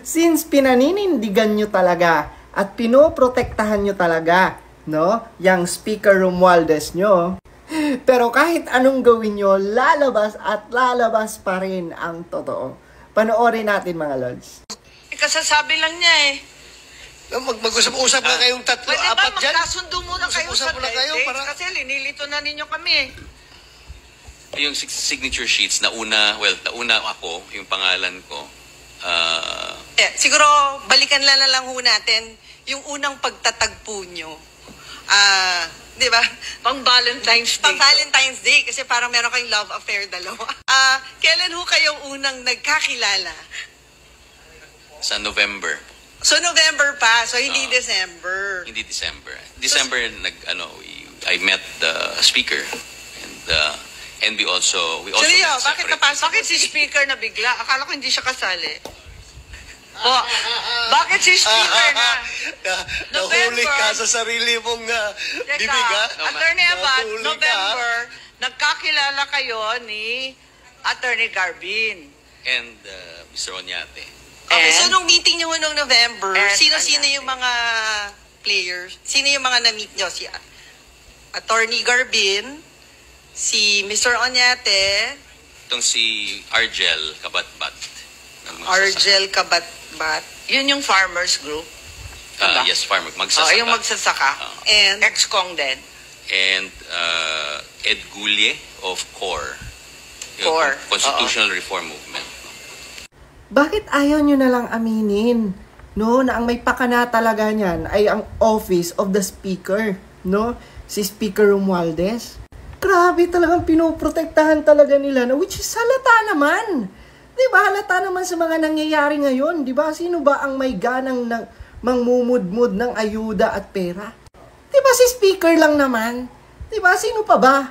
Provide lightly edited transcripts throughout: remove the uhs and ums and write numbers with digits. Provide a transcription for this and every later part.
Since pinaninindigan nyo talaga at pinoprotektahan nyo talaga, no, yung Speaker Romualdez nyo, pero kahit anong gawin nyo, lalabas at lalabas pa rin ang totoo. Panoorin natin mga Lods. Kasasabi lang niya eh. Mag-usap-usap na kayong tatlo, Pwede apat ba dyan? magkasundo muna kayo sa para... kasi linilito na ninyo kami eh. Yung signature sheets, nauna ako, yung pangalan ko. Siguro, balikan na lang ho natin yung unang pagtatagpo nyo. Di ba? Pang Valentine's Day. Pang Valentine's Day, kasi parang meron kayong love affair dalawa. Kailan ho kayong unang nagkakilala? Sa November. So, November pa. So, hindi December. Hindi December. December, I met the speaker. And we also Seryo, bakit napasok? Bakit si speaker na bigla? Akala ko hindi siya kasali. Bakit si speaker na? Nahuli ka sa sarili mong bibig, ha? Attorney Abad, November, nagkakilala kayo ni Attorney Garbin. And Mr. Oñate. Okay, so nung meeting niyo noong November, sino-sino yung mga players? Sino yung mga na-meet niyo? Si Attorney Garbin, si Mr. Oñate, itong si Argel Kabatbat. Argel Kabatbat. Yun yung farmers group. Yes, farmer. Magsasaka. Yung magsasaka. And ex-Kong din. And Ed Gulye of CORE. CORE. Constitutional Reform Movement. Bakit ayaw nyo na lang aminin, no, na ang may pakana talaga niyan ay ang Office of the Speaker, no? Si Speaker Romualdez. Grabe, talagang pinoprotektahan talaga nila, na which is halata naman. 'Di ba? Halata naman sa mga nangyayari ngayon, 'di ba? Sino ba ang may ganang mangmumudmud ng ayuda at pera? 'Di ba si Speaker lang naman? 'Di ba? Sino pa ba?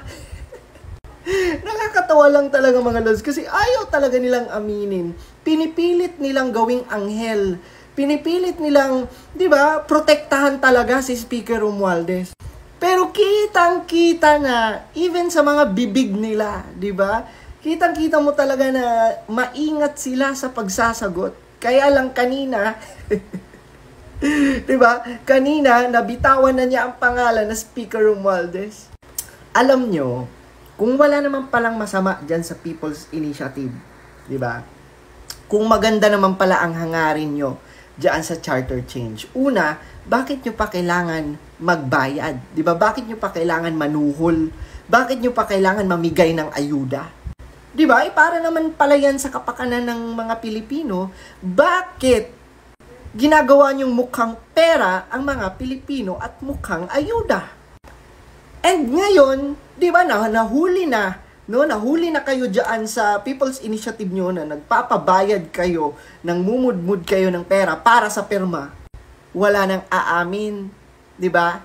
Nakakatawa lang talaga mga Lods kasi ayaw talaga nilang aminin. Pinipilit nilang gawing anghel. Pinipilit nilang, 'di ba, protektahan talaga si Speaker Romualdez. Pero kitang-kita na even sa mga bibig nila, 'di ba? Kitang-kita mo talaga na maingat sila sa pagsasagot. Kaya lang kanina, 'di ba? Kanina nabitawan na niya ang pangalan na Speaker Romualdez. Alam nyo, kung wala naman palang masama dyan sa People's Initiative, di ba? Kung maganda naman pala ang hangarin nyo dyan sa charter change. Una, bakit nyo pa kailangan magbayad? Di ba? Bakit nyo pa kailangan manuhol? Bakit nyo pa kailangan mamigay ng ayuda? Di ba? Para naman pala yan sa kapakanan ng mga Pilipino. Bakit ginagawa nyong mukhang pera ang mga Pilipino at mukhang ayuda? And ngayon, di ba, nahuli na, no? Nahuli na kayo diyan sa People's Initiative nyo na nagpapabayad kayo, nang mumudmud kayo ng pera para sa pirma. Wala nang aamin, di ba?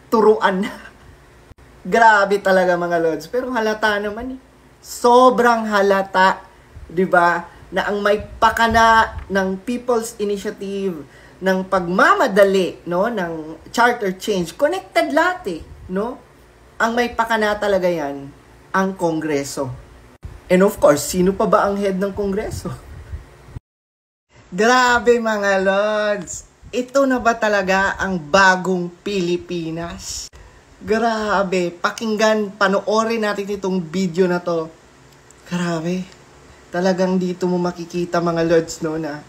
Turuan na. Grabe talaga mga Lods. Pero halata naman eh. Sobrang halata, di ba? Na ang may pakana ng People's Initiative, ng pagmamadali, no? Ng charter change, connected lahat eh. No? Ang may pakana talaga yan, ang Kongreso. And of course, sino pa ba ang head ng Kongreso? Grabe mga Lods! Ito na ba talaga ang bagong Pilipinas? Grabe, pakinggan, panoorin natin itong video na to. Grabe, talagang dito mo makikita mga Lods, no, na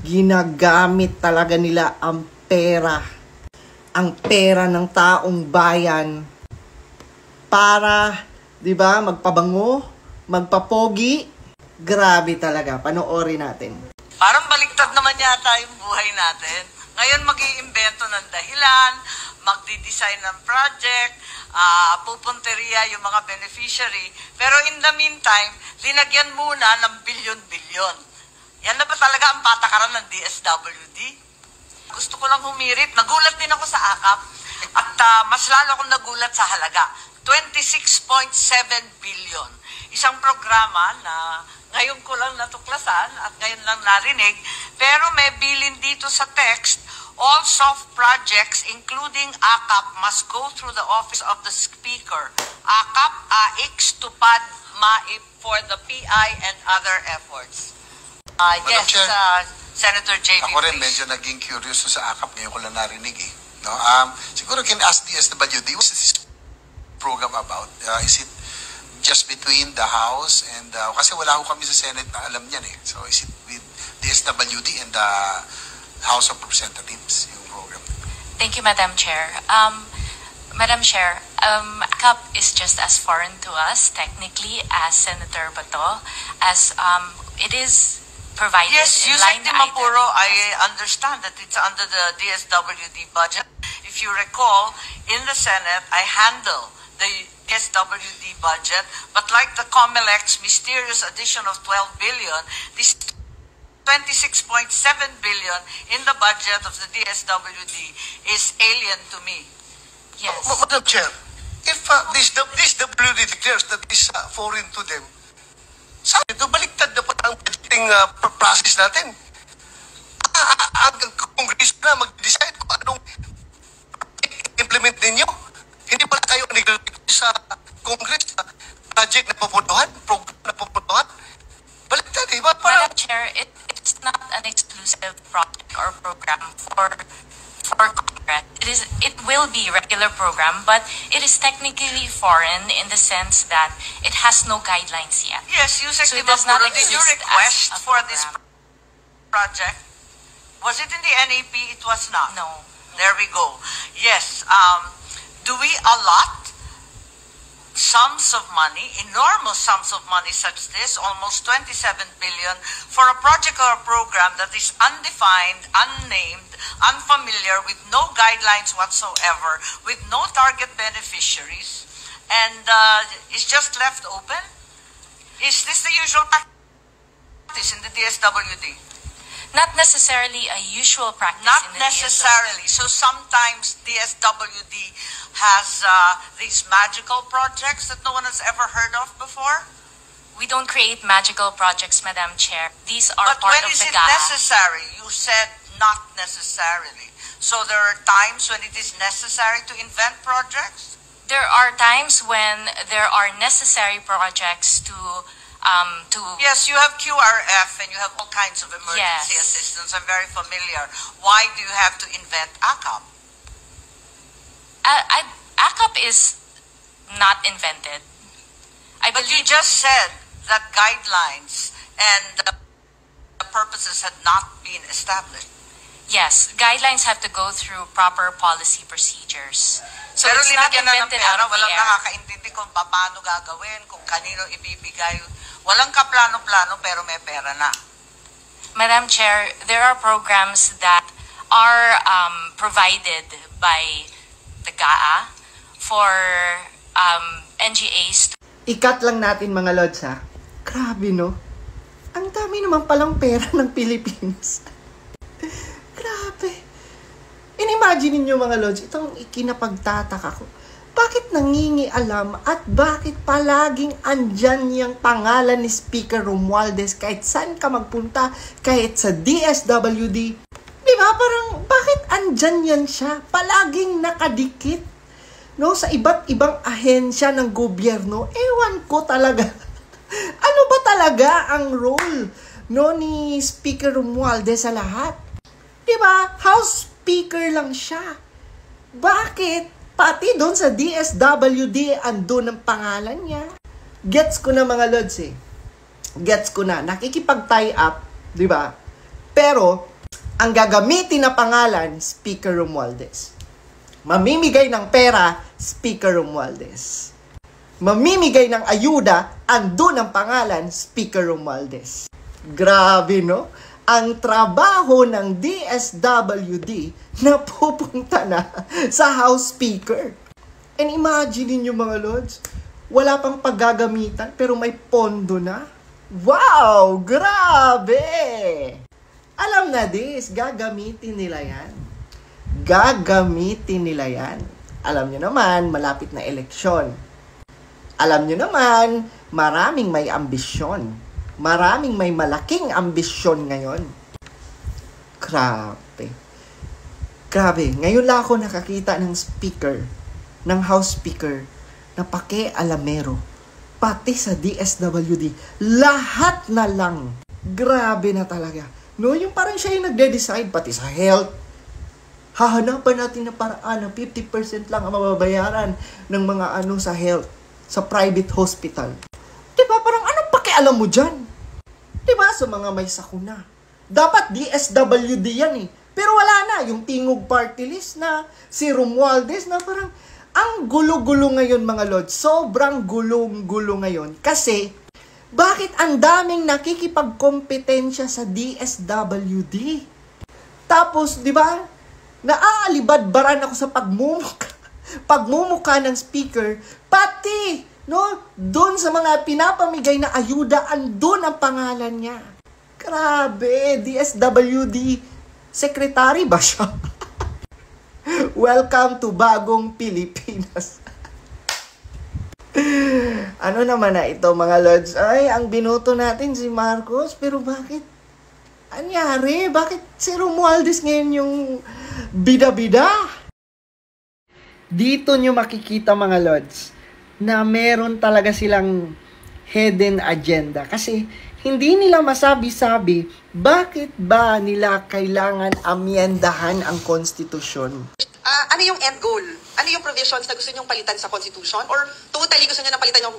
ginagamit talaga nila ang pera. Ang pera ng taong bayan para, 'di ba, magpabango, magpapogi. Grabe talaga, panoorin natin. Parang baliktad naman yata yung buhay natin. Ngayon mag-iimbento ng dahilan, magdi-design ng project, pupunteriya yung mga beneficiary. Pero in the meantime, linagyan muna ng bilyon-bilyon. Yan na ba talaga ang patakaran ng DSWD? Gusto ko lang humirit. Nagulat din ako sa AKAP at mas lalo akong nagulat sa halaga. 26.7 billion. Isang programa na ngayon ko lang natuklasan at ngayon lang narinig. Pero may bilin dito sa text, all soft projects including AKAP must go through the Office of the Speaker. AKAP, AIX, TUPAD, MAIP for the PI and other efforts. Yes, Senator J.B. Ako rin please. medyo naging curious sa AKAP, ngayon ko lang narinig eh. No? Siguro can ask DSWD, what's this program about? Is it just between the House and, kasi wala ko kami sa Senate na alam niyan eh. So is it with DSWD and the House of Representatives, yung program? Thank you, Madam Chair. Madam Chair, AKAP is just as foreign to us, technically, as Senator Bato, as it is provided Yes, in Yusek line Dimapuro, item. I understand that it's under the DSWD budget. If you recall, in the Senate, I handle the DSWD budget, but like the COMELEC's mysterious addition of 12 billion, this 26.7 billion in the budget of the DSWD is alien to me. Yes. Madam Chair, if this WD declares that is foreign to them, sabi ito, baliktad na pa ang budgeting process natin. Ang Congress na mag-decide kung anong implement ninyo. Hindi pala kayo nag-request sa Congress na project na pupunduhan, program na pupunduhan. Baliktad, eh. Madam Chair, it's not an exclusive project or program for Congress. It will be regular program, but it is technically foreign in the sense that it has no guidelines yet. Yes, Yusek So it does not Dimapuro, did you exist request as a for this program. project? Was it in the NAP? It was not. No. There we go. Yes. Do we allot sums of money, enormous sums of money such as this, almost 27 billion, for a project or a program that is undefined, unnamed, unfamiliar, with no guidelines whatsoever, with no target beneficiaries, and is just left open? Is this the usual practice in the DSWD? Not necessarily a usual practice Not in the necessarily. So sometimes DSWD has these magical projects that no one has ever heard of before. We don't create magical projects, Madam Chair. These are But part when of is the it GAA. necessary? You said not necessarily. So there are times when it is necessary to invent projects? There are times when there are necessary projects to Yes, you have QRF and you have all kinds of emergency Yes. assistance. I'm very familiar. Why do you have to invent AKAP? AKAP is not invented. I But you believe just said that guidelines and the purposes had not been established. yes, guidelines have to go through proper policy procedures. So Pero it's not linagyan na ng invented pera, out of the walang air. nakakaintindi kung paano gagawin, kung kanino ibibigay. Walang kaplano-plano pero may pera na. Madam Chair, there are programs that are provided by the GAA for NGAs. Ikat lang natin mga lods ha. Grabe no. Ang dami naman palang pera ng Pilipinas. Grabe. Inimagine niyo mga lods, itong ikinapagtataka ko. Bakit nangingialam at bakit palaging andyan yung pangalan ni Speaker Romualdez kahit saan ka magpunta, kahit sa DSWD. Diba? Parang bakit andyan yan siya? Palaging nakadikit. No, sa iba't ibang ahensya ng gobyerno. Ewan ko talaga. Ano ba talaga ang role no ni Speaker Romualdez sa lahat? Diba? House Speaker lang siya. Bakit? Pati doon sa DSWD, andun ang pangalan niya. Gets ko na mga lods eh. Gets ko na. Nakikipag-tie up, di ba? Pero, ang gagamitin na pangalan, Speaker Romualdez. Mamimigay ng pera, Speaker Romualdez. Mamimigay ng ayuda, andun ang pangalan, Speaker Romualdez. Grabe, no? Ang trabaho ng DSWD na pupunta na sa House Speaker. And imagine niyo mga lods, wala pang paggagamitan pero may pondo na. Wow! Grabe! Alam na this, gagamitin nila yan. Gagamitin nila yan. Alam niyo naman, malapit na eleksyon. Alam niyo naman, maraming may ambisyon. Maraming may malaking ambisyon ngayon. Grabe. Grabe. Ngayon lang ako nakakita ng speaker, ng House Speaker, na paki-alamero. Pati sa DSWD. Lahat na lang. Grabe na talaga. No, yung parang siya yung nagde-decide pati sa health. Hahanapan natin na paraan na 50% lang ang mababayaran ng mga sa health, sa private hospital. Diba? Parang anong pakialam mo dyan? Diba? Sa mga may sakuna. Dapat DSWD yan eh. Pero wala na. Yung tingog party list na si Romualdez na parang ang gulo-gulo ngayon mga Lods. Sobrang gulong-gulo ngayon. Kasi, bakit ang daming nakikipagkompetensya sa DSWD? Tapos, di ba, naaalibadbaran ako sa pagmumukha ng speaker, pati, no, doon sa mga pinapamigay na ayuda, andun ang pangalan niya. Grabe, DSWD, secretary ba siya? Welcome to Bagong Pilipinas. Ano naman na ito mga Lods? Ay, ang binoto natin si Marcos, pero bakit? Anyari? Bakit si Romualdez ngayon yung bida-bida? Dito nyo makikita mga Lods na meron talaga silang hidden agenda. Kasi hindi nila masabi-sabi bakit ba nila kailangan amyendahan ang konstitusyon. Ano yung end goal? Ano yung provisions na gusto nyong palitan sa Constitution? Or totally gusto nyo na palitan yung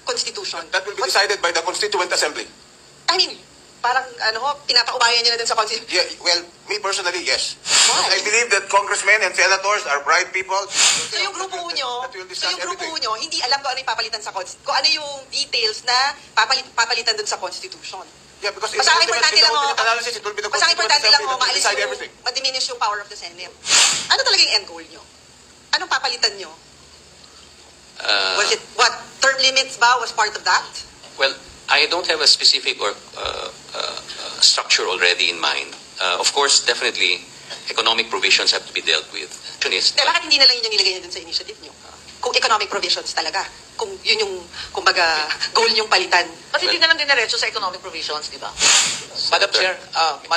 Constitution? That will be decided by the Constituent Assembly. I mean, parang pinapaubayan nyo na dun sa Constitution. Yeah, well, me personally, yes. Why? I believe that congressmen and senators are bright people. So yung grupo nyo, hindi alam kung ano yung papalitan sa Constitution. Kung ano yung details na papalitan dun sa Constitution. Yeah, because Basta ang importante lang analysis, it will be the Constituent Assembly that will decide everything. ma-diminish yung power of the Senate. Ano talaga yung end goal nyo? Anong papalitan nyo? Was it, term limits ba was part of that? Well, I don't have a specific or structure already in mind. Of course, definitely, economic provisions have to be dealt with. Bakit hindi na lang yun yung nilagay nyo dun sa initiative nyo? Kung economic provisions talaga. Kung yun yung, kumbaga, goal yung palitan. Ba't hindi na lang diniretso sa economic provisions, di ba? Madam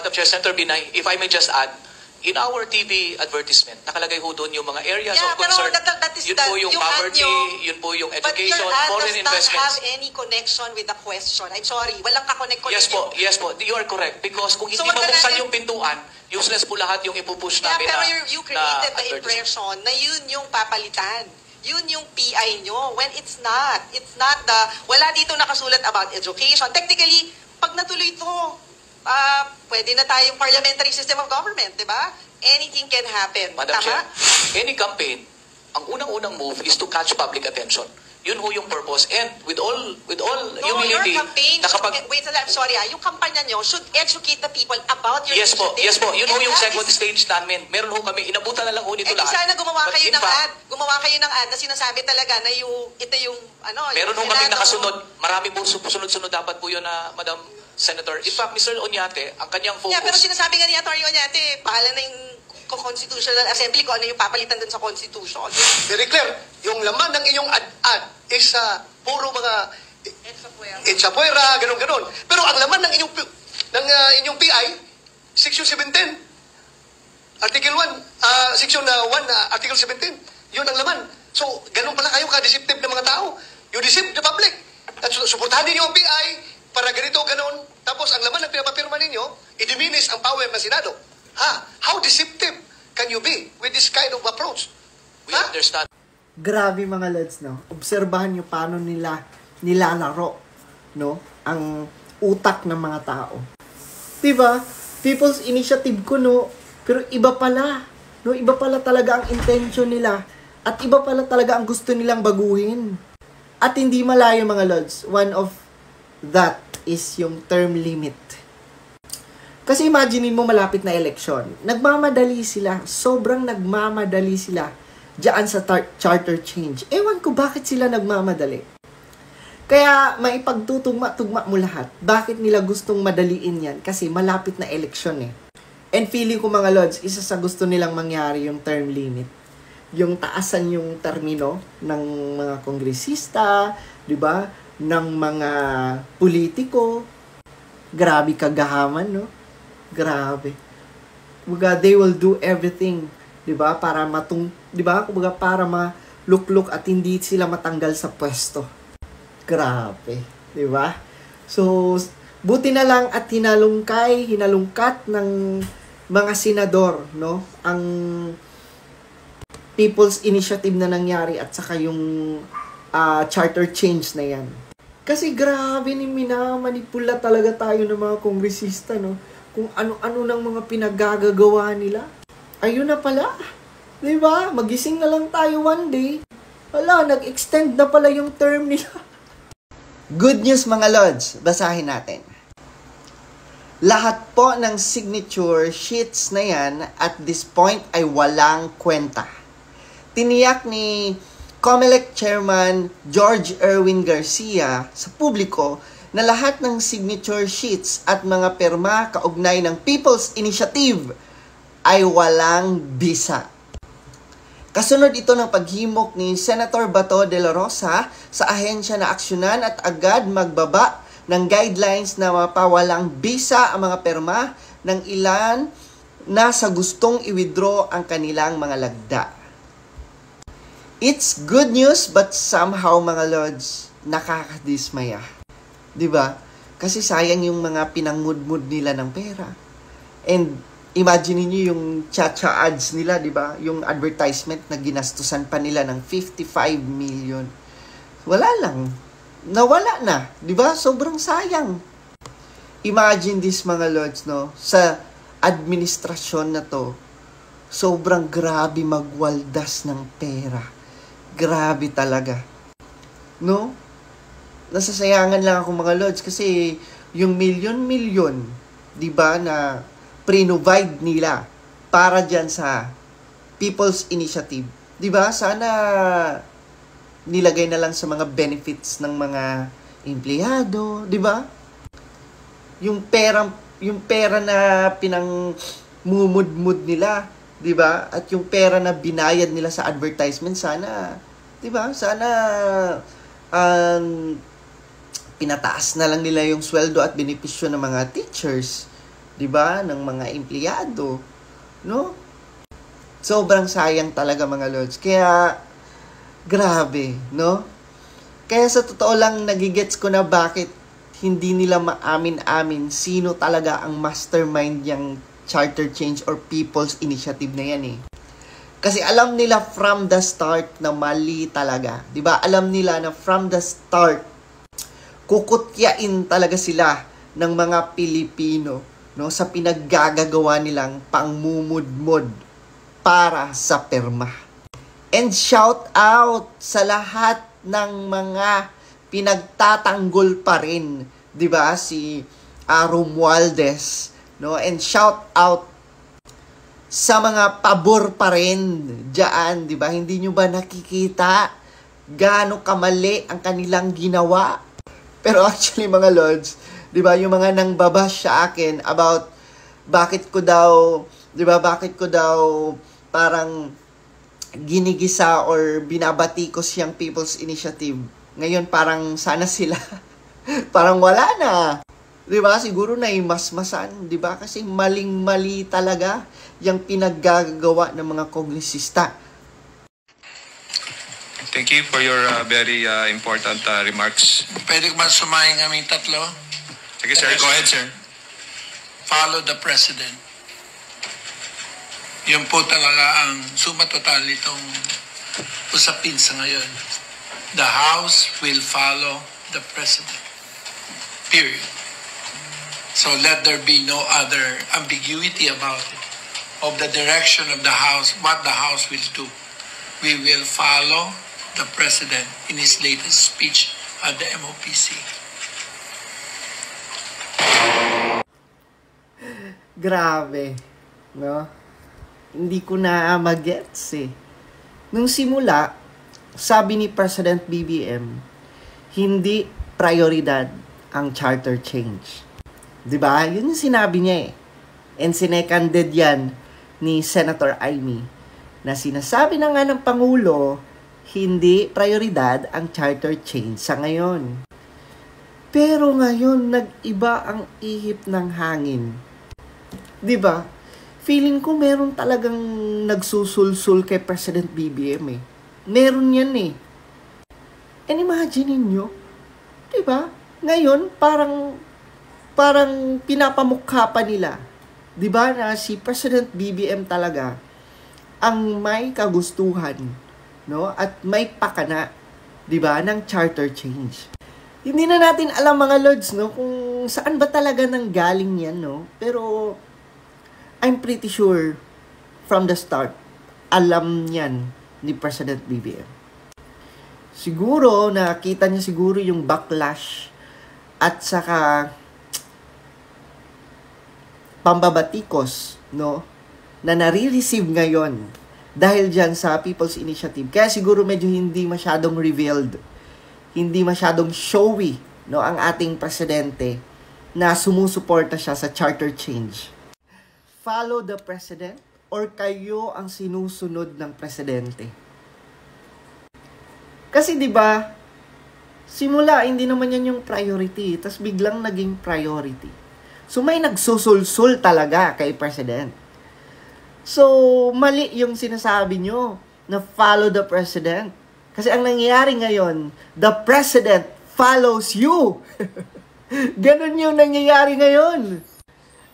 Chair, Senator Binay, if I may just add, in our TV advertisement, nakalagay ho doon yung mga areas of concern. Yun po yung poverty, yun po yung education, foreign investments. But your ad does not have any connection with the question. I'm sorry, walang kakonect. Yes po, you are correct. Because kung hindi mabuksan yung pintuan, useless po lahat yung ipupush namin pero na you created the impression na yun yung papalitan. Yun yung PI nyo. When it's not. It's not wala dito nakasulat about education. Technically, pag natuloy ito, pwede na tayong parliamentary system of government, di ba? Anything can happen. Madam Tama? Chair, any campaign, ang unang-unang move is to catch public attention. Yun ho yung purpose. And with all humility, your campaign, wait, I'm sorry, yung kampanya nyo should educate the people about your initiative. Yes po. Yun ho yung second stage namin. Meron ho kami, inabutan na lang ho nito lahat. Sana gumawa kayo ng ad na sinasabi talaga na ito yung, meron ho kami nakasunod. Marami po sunod-sunod dapat po yun na, Madam Senator. In fact, Mr. Oñate, ang kanyang focus... Yeah, pero sinasabi nga ni Atty. Oñate, pahala na yung Constitutional Assembly kung ano yung papalitan dun sa Constitution. Very clear. Yung laman ng inyong ad is puro mga etsapuera, ganun-ganun. Pero ang laman ng inyong PI, Section 17, Article 1, Section 1, Article 17, yun ang laman. So, ganun pala kayo ka-deceptive ng mga tao. You deceive the public. At suportahan ninyo ang PI para ganito, ganun. Tapos, ang laman ng pinapapirma ninyo, i-diminish ang power ng Senado. How deceptive can you be with this kind of approach? We understand. Grabe mga Lods, no? Obserbahan nyo paano nila nilalaro, no? Ang utak ng mga tao. Diba? People's Initiative ko, no? Pero iba pala. No? Iba pala talaga ang intention nila. At iba pala talaga ang gusto nilang baguhin. At hindi malayo mga Lods. One of that is yung term limit. Kasi imaginein mo malapit na eleksyon. Nagmamadali sila. Sobrang nagmamadali sila diyan sa charter change. Ewan ko bakit sila nagmamadali. Kaya maipagtutugma-tugma mo lahat. Bakit nila gustong madaliin yan? Kasi malapit na eleksyon eh. And feeling ko mga Lods, isa sa gusto nilang mangyari yung term limit. Yung taasan yung termino ng mga kongresista, di ba? Ng mga politiko. Grabe kagahaman, no? Grabe. Kumbaga, they will do everything, 'di ba? Para 'di ba? Kumbaga para malukluk at hindi sila matanggal sa pwesto. Grabe, 'di ba? So, Buti na lang at hinalungkat ng mga senador, no? Ang People's Initiative na nangyari at saka yung charter change na yan. Kasi grabe ni minamanipula talaga tayo ng mga kongresista, no? Kung ano-ano ng mga pinagagagawa nila. Ayun na pala. Diba? Magising na lang tayo one day. Wala, nag-extend na pala yung term nila. Good news mga Lods, basahin natin. Lahat po ng signature sheets na yan at this point ay walang kwenta. Tiniyak ni COMELEC Chairman George Erwin Garcia sa publiko na lahat ng signature sheets at mga perma kaugnay ng People's Initiative ay walang bisa. Kasunod ito ng paghimok ni Senator Bato de la Rosa sa ahensya na aksyonan at agad magbaba ng guidelines na mapawalang bisa ang mga perma ng ilan na sa gustong i-withdraw ang kanilang mga lagda. It's good news but somehow mga Lods, nakakadismaya. Diba? Kasi sayang yung mga pinangmudmud nila ng pera. And imagine niyo yung cha-cha ads nila, diba? Yung advertisement na ginastusan pa nila ng 55 million. Wala lang. Nawala na, 'di ba? Sobrang sayang. Imagine this mga Lods, no? Sa administrasyon na 'to, sobrang grabe magwaldas ng pera. Grabe talaga. No? Nasasayangan lang ako mga Lods kasi yung milyon-milyon, 'di ba, na pre-provide nila para diyan sa People's Initiative. 'Di ba? Sana nilagay na lang sa mga benefits ng mga empleyado, 'di ba? Yung pera na pinangmumudmud nila, 'di ba? At yung pera na binayad nila sa advertisement, sana, 'di ba? Sana pinataas na lang nila yung sweldo at benepisyo ng mga teachers, 'di ba? Ng mga empleyado, no? Sobrang sayang talaga mga Lods. Kaya grabe, no? Kaya sa totoo lang, nagigets ko na bakit hindi nila maamin-amin sino talaga ang mastermind yung charter change or People's Initiative na yan eh. Kasi alam nila from the start na mali talaga. Diba? Alam nila na from the start, kukutyain talaga sila ng mga Pilipino, no, sa pinaggagawa nilang pangmumudmud para sa perma. And shout out sa lahat ng mga pinagtatanggol pa rin, 'di ba, si Romualdez, no? And shout out sa mga pabor pa rin diyan, 'di ba? Hindi nyo ba nakikita gaano kamali ang kanilang ginawa? Pero actually mga Lods, 'di ba, yung mga nangbabash sa akin about bakit ko daw parang ginigisa or binabatikos siyang People's Initiative. Ngayon parang sana sila parang wala na. 'Di ba? Siguro na imasmasan, 'di ba? Kasi maling-mali talaga yung pinaggagawa ng mga kongresista. Thank you for your very important remarks. Pwede ko ba sumahin kaming tatlo? Sige sir, go ahead sir. Follow the president. Yun po talaga ang suma total nitong usapin sa ngayon. The House will follow the president. Period. So let there be no other ambiguity about it. Of the direction of the House, what the House will do. We will follow the president in his latest speech at the MOPC. Grabe, no? Hindi ko na mag-gets eh. Nung simula, sabi ni President BBM, hindi prioridad ang charter change. 'Di ba? Yun yung sinabi niya eh. And sineconded yan ni Senator Amy na sinasabi na nga ng Pangulo, hindi prioridad ang charter change sa ngayon. Pero ngayon, nag-iba ang ihip ng hangin. 'Di ba? Feeling ko meron talagang nagsusulsul kay President BBM eh. Meron yan eh. And imagine niyo, 'di ba? Ngayon parang parang pinapamukha pa nila, 'di ba, na si President BBM talaga ang may kagustuhan, no, at may pakana, 'di ba, ng charter change. Hindi na natin alam, mga Lods, no, kung saan ba talaga nanggaling yan, no, pero I'm pretty sure from the start alam niyan ni President BBM. Siguro nakita niya siguro yung backlash at saka pambabatikos, no, na nare-receive ngayon dahil dyan sa People's Initiative. Kaya siguro medyo hindi masyadong revealed, hindi masyadong showy, no, ang ating presidente na sumusuporta siya sa charter change. Follow the president or kayo ang sinusunod ng presidente? Kasi 'di ba, simula hindi naman yan yung priority, tas biglang naging priority. So may nagsusulsul talaga kay president. So mali yung sinasabi nyo na follow the president. Kasi ang nangyayari ngayon, the president follows you. Ganon yung nangyayari ngayon.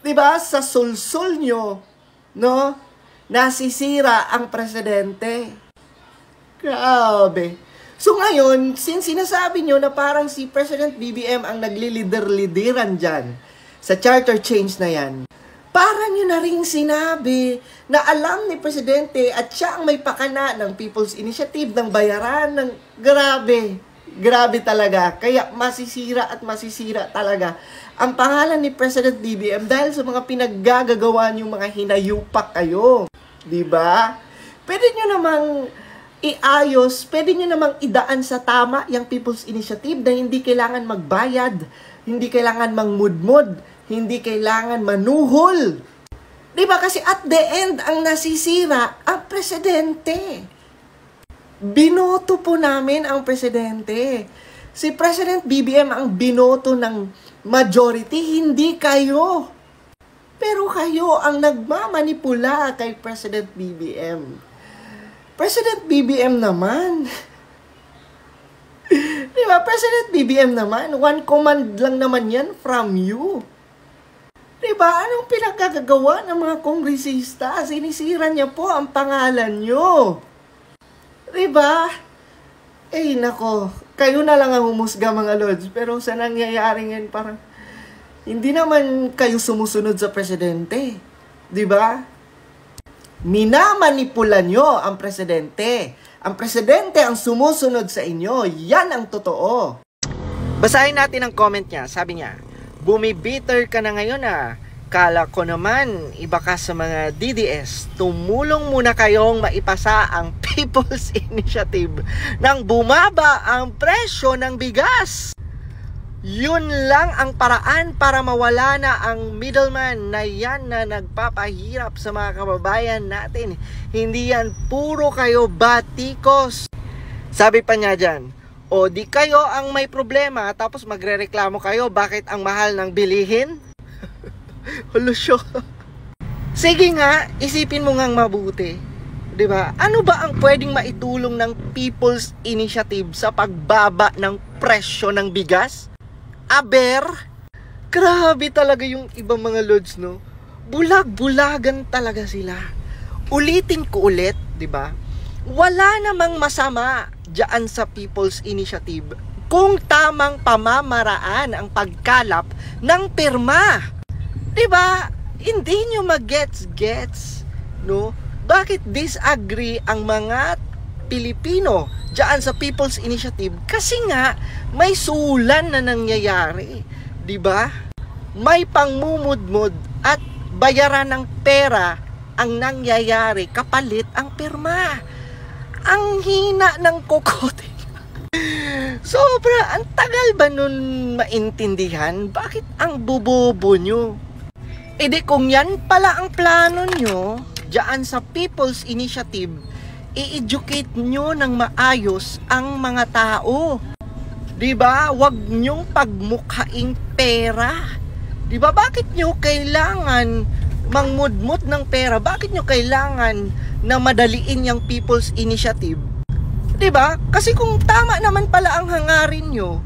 'Di ba? Sa sulsul nyo, no, nasisira ang presidente. Grabe. So ngayon, since sinasabi nyo na parang si President BBM ang naglilider-lideran dyan sa charter change na yan, parang nyo na rin sinabi na alam ni Presidente at siya ang may pakana ng People's Initiative, ng bayaran, ng grabe. Grabe talaga. Kaya masisira at masisira talaga ang pangalan ni President BBM dahil sa mga pinaggagawa niyong mga hinayupak kayo. Diba? Pwede nyo namang iayos, pwede nyo namang idaan sa tama yung People's Initiative na hindi kailangan magbayad, hindi kailangan mangmudmod, hindi kailangan manuhol. Diba? Kasi at the end, ang nasisira, ang presidente. Binoto po namin ang presidente. Si President BBM ang binoto ng majority, hindi kayo. Pero kayo ang nagmamanipula kay President BBM. President BBM naman. Diba? President BBM naman, one command lang naman yan from you. Diba? Anong pinagkagagawa ng mga kongresista? Sinisira niya po ang pangalan nyo. Diba? Eh, nako. Kayo na lang ang humusga, mga Lods. Pero sa nangyayari ngayon, parang hindi naman kayo sumusunod sa presidente. Diba? Minamanipula nyo ang presidente. Ang presidente ang sumusunod sa inyo. Yan ang totoo. Basahin natin ang comment niya. Sabi niya, bumibitter ka na ngayon ah. Kala ko naman, iba ka sa mga DDS. Tumulong muna kayong maipasa ang People's Initiative nang bumaba ang presyo ng bigas. Yun lang ang paraan para mawala na ang middleman na yan na nagpapahirap sa mga kababayan natin. Hindi yan puro kayo batikos. Sabi pa niya dyan, o di kayo ang may problema tapos magrereklamo kayo bakit ang mahal ng bilihin? Hulusyo. Sige nga, isipin mo ngang mabuti. Diba? Ano ba ang pwedeng maitulong ng People's Initiative sa pagbaba ng presyo ng bigas? Aber, grabe talaga yung ibang mga Lods, no? Bulag-bulagan talaga sila. Ulitin ko ulit, di ba? Wala namang masama diyan sa People's Initiative kung tamang pamamaraan ang pagkalap ng pirma. Di ba? Hindi nyo mag-gets, no? Bakit disagree ang mga Pilipino diyan sa People's Initiative? Kasi nga may sulan na nangyayari, 'di ba? May pangmumudmod at bayaran ng pera ang nangyayari kapalit ang pirma. Ang hina ng kokote. Sobra, ang tagal ba nun maintindihan? Bakit ang bobobo nyo? E di kung yan pala ang plano nyo diyan sa People's Initiative, i-educate nyo ng maayos ang mga tao. Diba? Huwag nyong pagmukhaing pera. Diba? Bakit nyo kailangan mangmudmud ng pera? Bakit nyo kailangan na madaliin yung People's Initiative? Diba? Kasi kung tama naman pala ang hangarin nyo,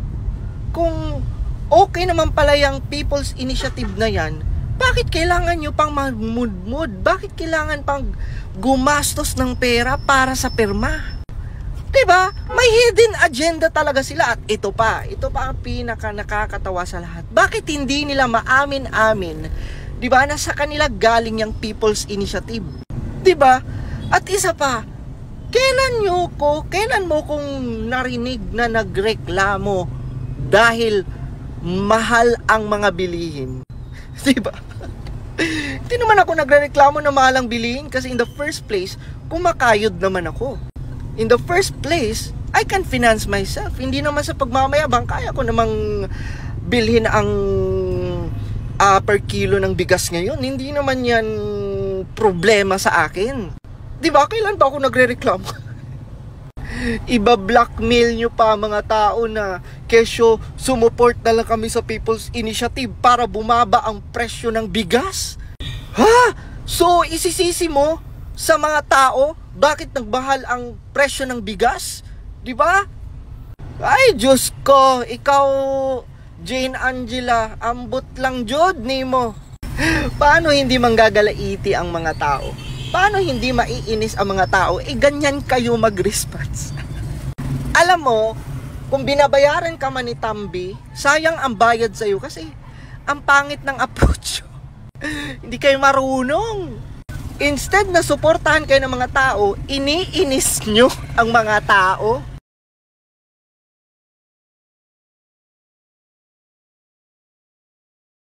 kung okay naman pala yung People's Initiative na yan, bakit kailangan nyo pang magmudmud? Bakit kailangan pang gumastos ng pera para sa pirma? Diba? May hidden agenda talaga sila. At ito pa ang pinaka nakakatawa sa lahat. Bakit hindi nila maamin-amin, diba, na sa kanila galing yung People's Initiative? Diba? At isa pa, kailan mo kung narinig na nagreklamo dahil mahal ang mga bilihin? Diba? Hindi naman ako nagreklamo na mahal ang bilihin kasi in the first place, kumakayod naman ako. In the first place, I can finance myself. Hindi naman sa pagmamayabang, kaya ko namang bilhin ang per kilo ng bigas ngayon. Hindi naman yan problema sa akin. Diba? Kailan ba ako nagre-reklamo? Iba-blackmail nyo pa mga tao na kesyo sumuport na lang kami sa People's Initiative para bumaba ang presyo ng bigas? Ha? So, isisisi mo sa mga tao bakit nagbahal ang presyo ng bigas? Diba? Ay, Diyos ko, ikaw, Jane Angela, ambot lang jud nimo. Paano hindi manggagalaiti ang mga tao? Paano hindi maiinis ang mga tao? Ganyan kayo mag-response. Alam mo, kung binabayaran ka man ni Tambi, sayang ang bayad sa'yo kasi ang pangit ng approach. Hindi kayo marunong. Instead na suportahan kayo ng mga tao, iniinis nyo ang mga tao.